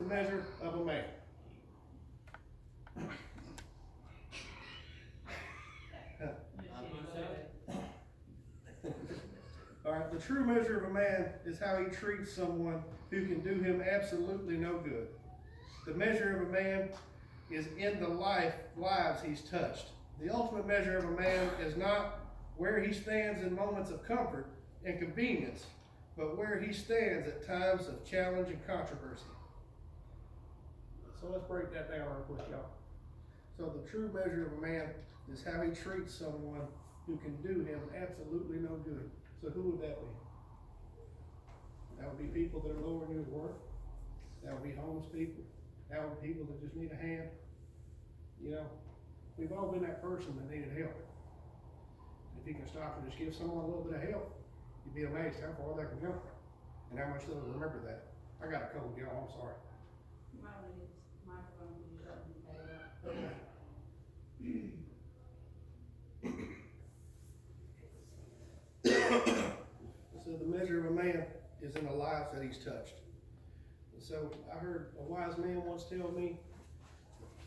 measure of a man? All right, the true measure of a man is how he treats someone who can do him absolutely no good. The measure of a man is in the lives he's touched. The ultimate measure of a man is not where he stands in moments of comfort and convenience, but where he stands at times of challenge and controversy. So let's break that down real quick, y'all. So the true measure of a man is how he treats someone who can do him absolutely no good. So who would that be? That would be people that are lowering you at work. That would be homeless people. That would be people that just need a hand. You know, we've all been that person that needed help. If you can stop and just give someone a little bit of help, you'd be amazed how far that can go and how much they'll remember that. I got a cold, y'all, I'm sorry. So the measure of a man is in the lives that he's touched. And so I heard a wise man once tell me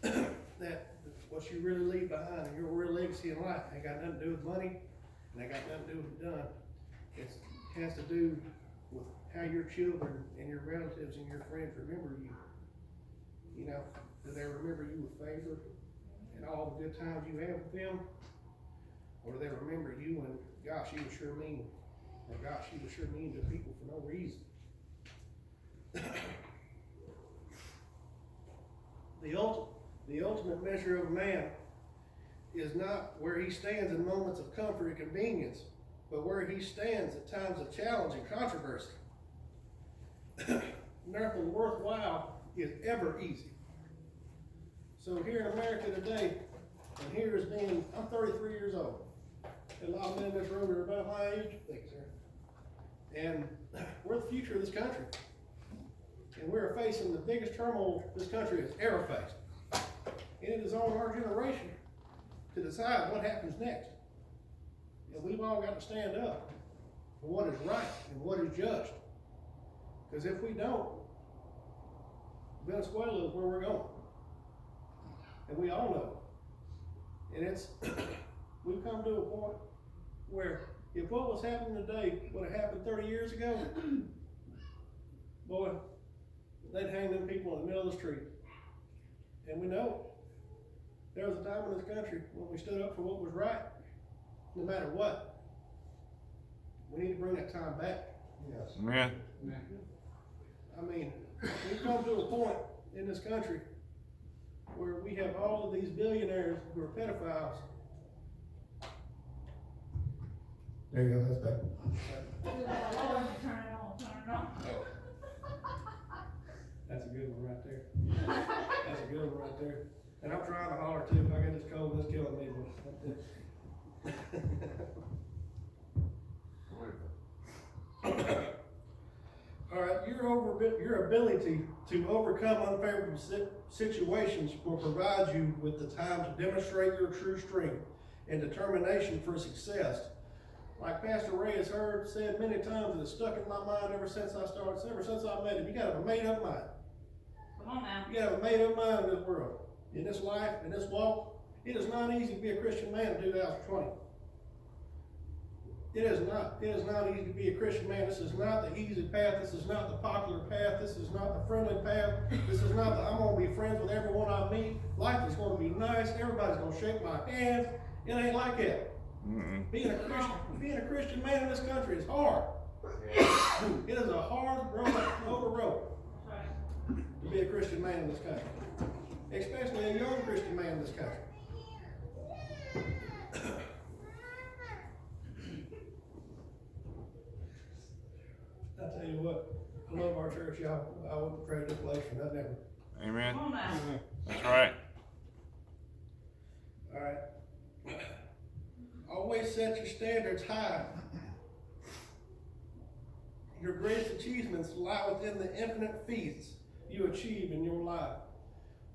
that what you really leave behind and your real legacy in life ain't got nothing to do with money, and ain't got nothing to do with done. It has to do with how your children and your relatives and your friends remember you. You know, do they remember you with favor and all the good times you have with them? Or do they remember you and, gosh, you were sure mean, or gosh, you were sure mean to people for no reason? The ultimate measure of a man is not where he stands in moments of comfort and convenience, but where he stands at times of challenge and controversy. Nothing worthwhile is ever easy. So here in America today, and here is being, I'm 33 years old. And a lot of men in this room are about my age, I think, sir. And we're the future of this country. And we're facing the biggest turmoil this country has ever faced. And it is on our generation to decide what happens next. And we've all got to stand up for what is right and what is just. Because if we don't, Venezuela is where we're going. And we all know it. And it's, we've come to a point where if what was happening today would have happened 30 years ago, boy, they'd hang them people in the middle of the street. And we know it. There was a time in this country when we stood up for what was right, no matter what. We need to bring that time back. Yes. Amen. I mean, we've come to a point in this country where we have all of these billionaires who are pedophiles. There you go, that's better. Turn it on. Oh. That's a good one right there. That's a good one right there. And I'm trying to holler too. I got this cold, it's killing me. All right, your ability to overcome unfavorable situations will provide you with the time to demonstrate your true strength and determination for success. Like Pastor Ray has said many times, and it's stuck in my mind ever since I met him. You gotta have a made up mind. Come on now. You gotta have a made up mind in this world, in this life, in this walk. It is not easy to be a Christian man in 2020. It is not. It is not easy to be a Christian man. This is not the easy path. This is not the popular path. This is not the friendly path. This is not the I'm gonna be friends with everyone I meet. Life is gonna be nice. Everybody's gonna shake my hand. It ain't like that. Being a Christian man in this country is hard. It is a hard road to be a Christian man in this country, especially a young Christian man in this country. I tell you what, I love our church, y'all. I wouldn't trade this place for nothing ever. Amen. Come on now. That's right. All right. Always set your standards high. Your greatest achievements lie within the infinite feats you achieve in your life.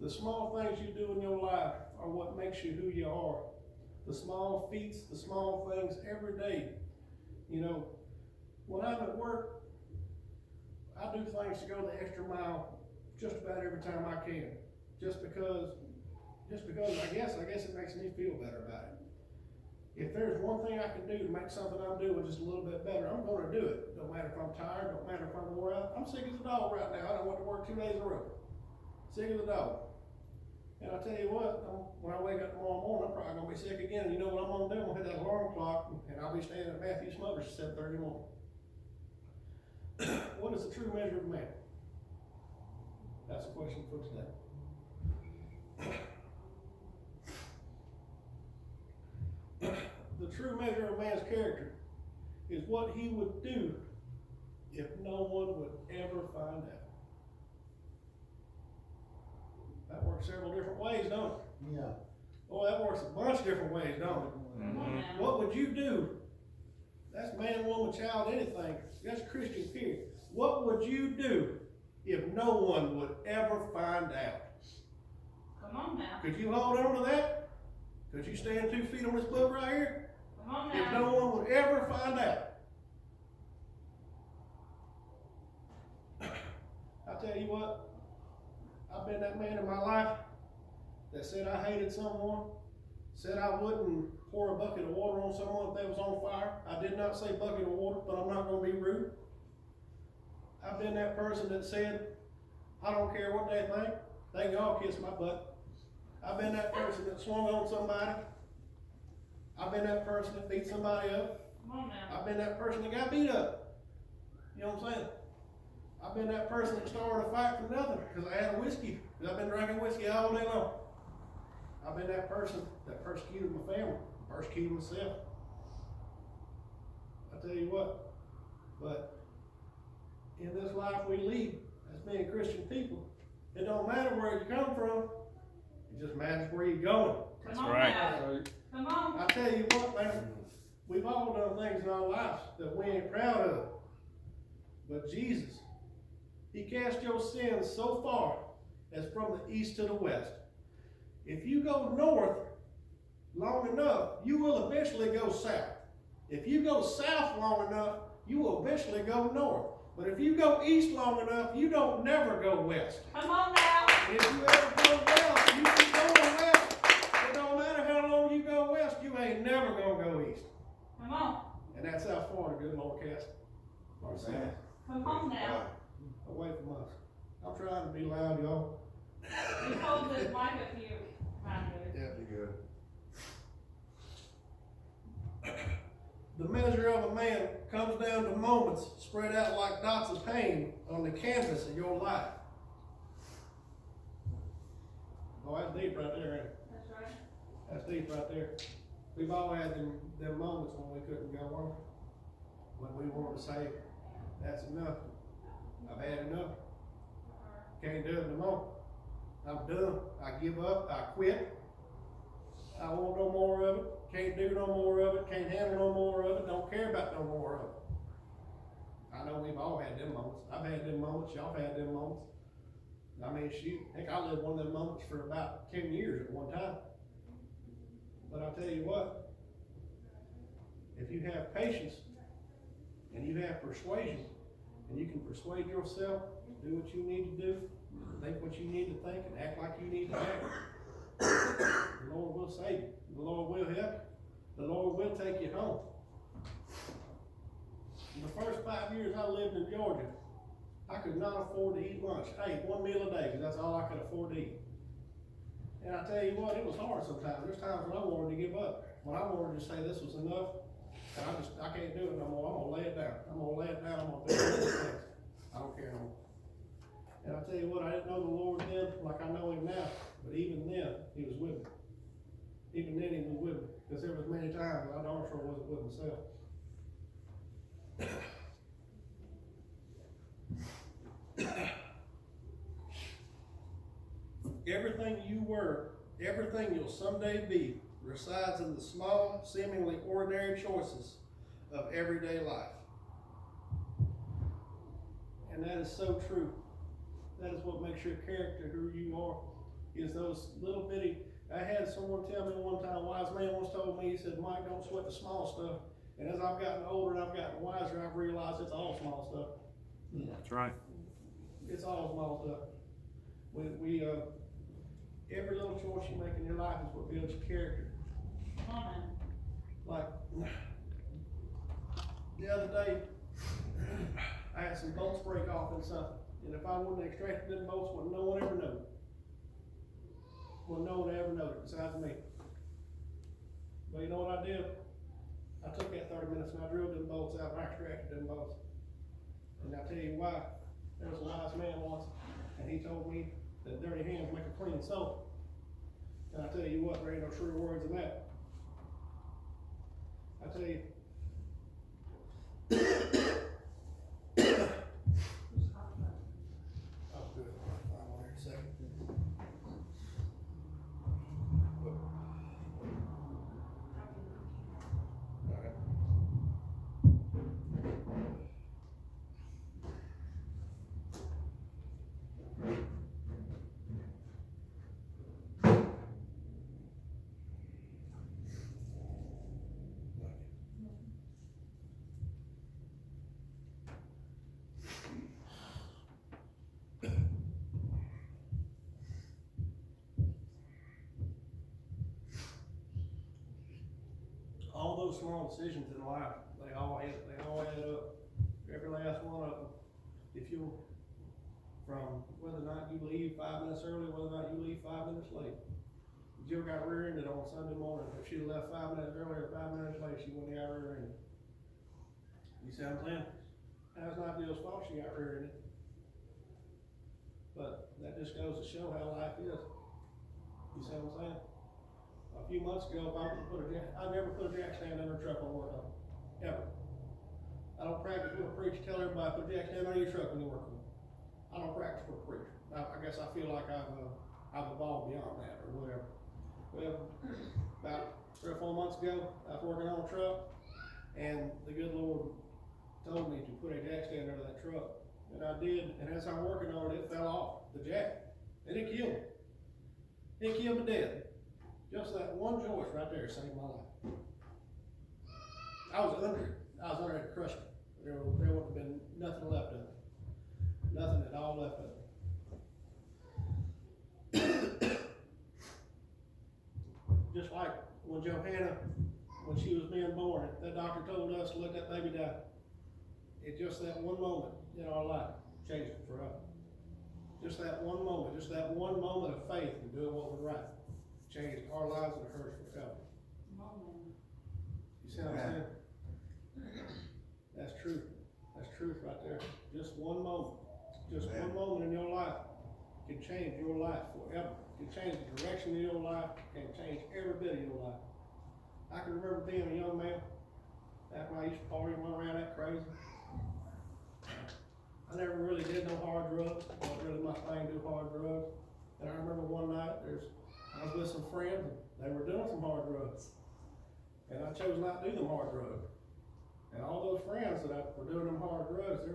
The small things you do in your life are what makes you who you are. The small feats, the small things every day. You know, when I'm at work, I do things to go the extra mile just about every time I can, just because I guess it makes me feel better about it. If there's one thing I can do to make something I'm doing just a little bit better, I'm gonna do it. Don't matter if I'm tired, don't matter if I'm wore out. I'm sick as a dog right now. I don't want to work 2 days in a row. Sick as a dog. And I tell you what, when I wake up tomorrow morning, I'm probably gonna be sick again. And you know what I'm gonna do? I'm gonna hit that alarm clock and I'll be standing at Matthew Smothers at 7:30 in the morning. What is the true measure of a man? That's the question for today. The true measure of a man's character is what he would do if no one would ever find out. That works several different ways, don't it? Yeah. Oh, that works a bunch of different ways, don't it? Come on now. What would you do? That's man, woman, child, anything. That's Christian period. What would you do if no one would ever find out? Come on now. Could you hold on to that? Could you stand 2 feet on this book right here? Come on If now. no one would ever find out. I tell you what, I've been that man in my life that said I hated someone, said I wouldn't pour a bucket of water on someone if they was on fire. I did not say bucket of water, but I'm not gonna be rude. I've been that person that said, I don't care what they think, they can all kiss my butt. I've been that person that swung on somebody. I've been that person that beat somebody up. Come on now. I've been that person that got beat up. You know what I'm saying? I've been that person that started a fight for nothing because I had a whiskey. Because I've been drinking whiskey all day long. I've been that person that persecuted my family, persecuted myself. I tell you what, but in this life we lead as being Christian people, it don't matter where you come from, it just matters where you're going. Come on right. now. Come on. I tell you what, man, we've all done things in our lives that we ain't proud of. But Jesus, he cast your sins so far as from the east to the west. If you go north long enough, you will eventually go south. If you go south long enough, you will eventually go north. But if you go east long enough, you don't never go west. Come on now. If you ever go west, you keep going west. It don't matter how long you go west, you ain't never gonna go east. Come on. And that's South Florida, good Lord, Cass. Or south, Come on now. away from us. I'm trying to be loud, y'all. Just hold this mic up here. Trying to. Yeah, be good. The measure of a man comes down to moments spread out like dots of pain on the canvas of your life. Oh, that's deep right there, ain't it? That's right. That's deep right there. We've all had them moments when we couldn't go on. When we wanted to say, that's enough. I've had enough. Can't do it no more. I'm done. I give up. I quit. I want no more of it. Can't do no more of it. Can't handle no more of it. Don't care about no more of it. I know we've all had them moments. I've had them moments. Y'all have had them moments. I mean, shoot, heck, I lived one of them moments for about 10 years at one time. But I'll tell you what, if you have patience and you have persuasion and you can persuade yourself, do what you need to do, think what you need to think, and act like you need to act, the Lord will save you. The Lord will help you. The Lord will take you home. In the first 5 years I lived in Georgia, I could not afford to eat lunch. I ate one meal a day because that's all I could afford to eat. And I tell you what, it was hard sometimes. There's times when I wanted to give up. When I wanted to say this was enough, and I can't do it no more. I'm gonna lay it down. I'm gonna lay it down. I'm gonna do it next. I don't care no more. And I tell you what, I didn't know the Lord then like I know him now. But even then, he was with me. Even then, he was with me. Because there was many times I darn sure wasn't with myself. Everything you were, everything you'll someday be, resides in the small, seemingly ordinary choices of everyday life. And that is so true. That is what makes your character who you are, is those little bitty. I had someone tell me one time, a wise man once told me, he said, Mike, don't sweat the small stuff. And as I've gotten older and I've gotten wiser, I've realized it's all small stuff. That's right. It's all small stuff. every little choice you make in your life is what builds your character. Come on now. Like, the other day, I had some bolts break off in something, and if I wouldn't have extracted them bolts, wouldn't no one ever know. Wouldn't no one ever know it besides me. But you know what I did? I took that 30 minutes and I drilled them bolts out and I extracted them bolts. And I'll tell you why. There was a wise man once, and he told me that dirty hands make a clean soul. And I tell you what, there ain't no truer words than that. I tell you. Oh, good. I'll find one here in a second. All right. All those small decisions in life, they all add up. Every last one of them. If you, from whether or not you leave 5 minutes early, whether or not you leave 5 minutes late. Jill got rear-ended on Sunday morning. If she'd left 5 minutes earlier or 5 minutes late, she wouldn't have got rear-ended. You see what I'm saying? That's not Jill's fault she got rear-ended. But that just goes to show how life is. You see what I'm saying? A few months ago, if I would put I never put a jack stand under a truck on work on, ever. I don't practice with a preacher, tell everybody put a jack stand under your truck when you work on. I don't practice with a preacher. I guess I feel like I've evolved beyond that or whatever. Well, about 3 or 4 months ago, I was working on a truck, and the good Lord told me to put a jack stand under that truck. And I did, and as I'm working on it, it fell off, the jack, and it killed me. It killed me dead. Just that one joist right there saved my life. I was under it. I was under it crushed. There would have been nothing left of it. Nothing at all left of it. Just like when Johanna, when she was being born, that doctor told us to let that baby die. It's just that one moment in our life changed it for us. Just that one moment of faith in doing what was right. Changed our lives and hers forever. You see what I'm saying? That's truth. That's truth right there. Just one moment. Just one moment in your life can change your life forever. Can change the direction of your life. Can change every bit of your life. I can remember being a young man back when I used to party and run around that crazy. I never really did no hard drugs. It wasn't really my thing to do hard drugs. And I remember one night I was with some friends, and they were doing some hard drugs. And I chose not to do them hard drugs. And all those friends that were doing them hard drugs,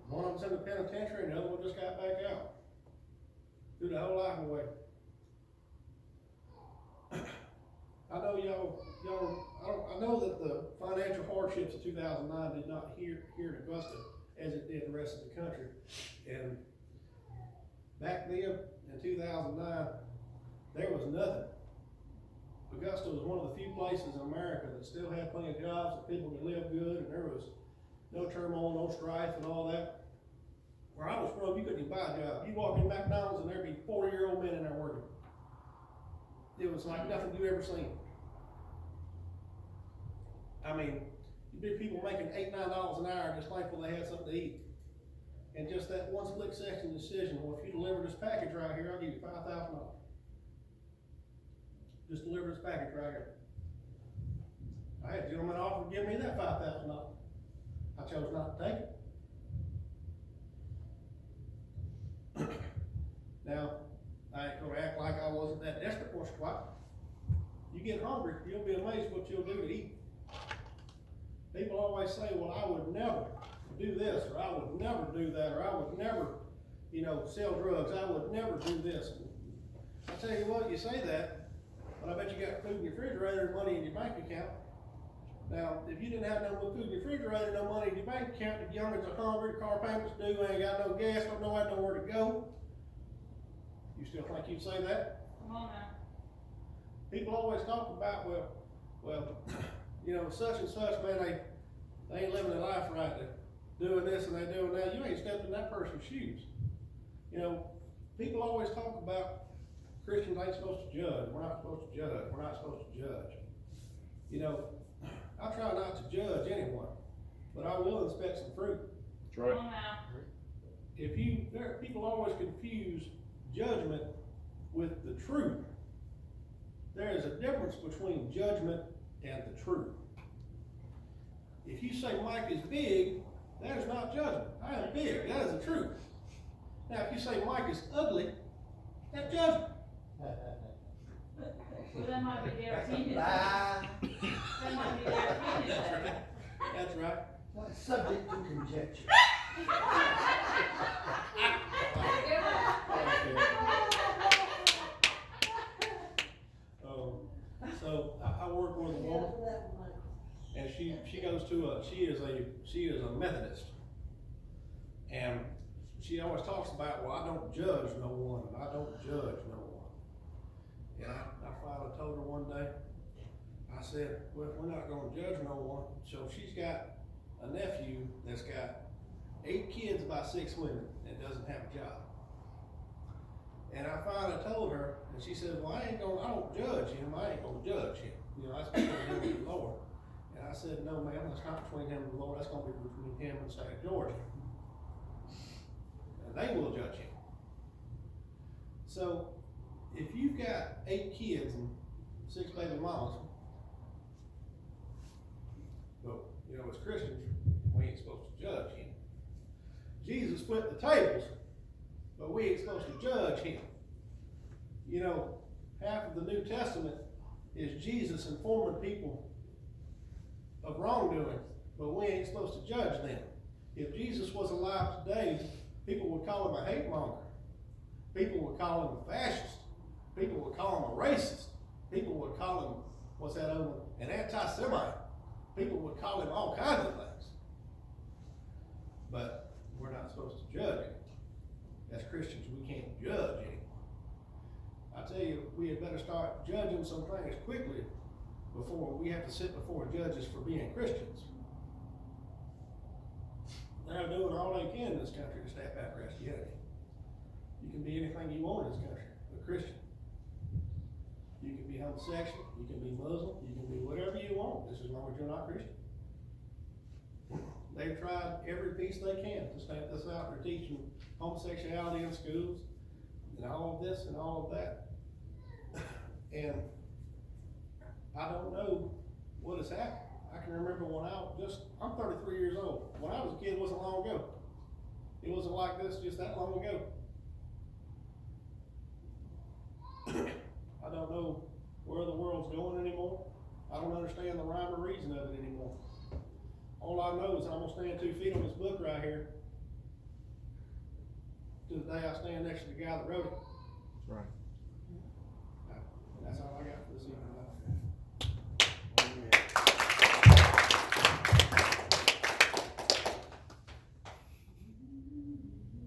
one of them's in the penitentiary and the other one just got back out. Threw the whole life away. I know I know that the financial hardships of 2009 did not here in Augusta as it did the rest of the country. And back then, in 2009, there was nothing. Augusta was one of the few places in America that still had plenty of jobs, that people could live good, and there was no turmoil, no strife, and all that. Where I was from, you couldn't even buy a job. You walk in McDonald's and there'd be 40-year-old men in there working. It was like nothing you ever seen. I mean, you'd be people making $8, $9 an hour just thankful they had something to eat. And just that one split second decision, well, if you deliver this package right here, I'll give you $5,000. Just deliver this package right here. I had a gentleman offer to give me that $5,000. I chose not to take it. Now, I ain't gonna act like I wasn't that desperate once or twice. You get hungry, you'll be amazed what you'll do to eat. People always say, well, I would never do this, or I would never do that, or I would never, sell drugs. I would never do this. I tell you what, you say that, but I bet you got food in your refrigerator and money in your bank account. Now, if you didn't have no food in your refrigerator, no money in your bank account, the youngins are hungry, car payments due, ain't got no gas, don't know nowhere to go. You still think you'd say that? Come on now. People always talk about, well, you know, such and such, man, they ain't living their life right. They're doing this and they doing that. You ain't stepped in that person's shoes. You know, people always talk about Christians ain't supposed to judge. We're not supposed to judge. We're not supposed to judge. You know, I try not to judge anyone, but I will inspect some fruit. That's right. Come on now. People always confuse judgment with the truth. There is a difference between judgment and the truth. If you say Mike is big, that is not judgment. I am big, that is the truth. Now, if you say Mike is ugly, that's judgment. Well, that might be their opinion. Lie. That might be their opinion. That's right. Subject to conjecture. So I work with a woman, and she goes to she is a Methodist, and she always talks about, well, I don't judge no one, and I don't judge no one. And I finally told her one day, I said, well, we're not gonna judge no one. So she's got a nephew that's got 8 kids by 6 women and doesn't have a job. And I finally told her, and she said, well, I don't judge him, I ain't gonna judge him. You know, that's between him and the Lord. And I said, no, ma'am, that's not between him and the Lord, that's gonna be between him and the state of Georgia. And they will judge him. So, if you've got 8 kids and 6 baby mamas, but, you know, as Christians, we ain't supposed to judge him. Jesus flipped the tables, but we ain't supposed to judge him. You know, half of the New Testament is Jesus informing people of wrongdoing, but we ain't supposed to judge them. If Jesus was alive today, people would call him a hate monger. People would call him a fascist. People would call him a racist. People would call him, what's that other one? An anti-Semite. People would call him all kinds of things. But we're not supposed to judge him. As Christians, we can't judge him. I tell you, we had better start judging some things quickly before we have to sit before judges for being Christians. They're doing all they can in this country to stamp out Christianity. You can be anything you want in this country, a Christian. You can be homosexual, you can be Muslim, you can be whatever you want, just as long as you're not Christian. They've tried every piece they can to stamp this out. They're teaching homosexuality in schools, and all of this and all of that. And I don't know what has happened. I can remember when I'm 33 years old. When I was a kid, it wasn't long ago. It wasn't like this just that long ago. I don't know where the world's going anymore. I don't understand the rhyme or reason of it anymore. All I know is I'm gonna stand 2 feet on this book right here to the day I stand next to the guy that wrote it. That's right.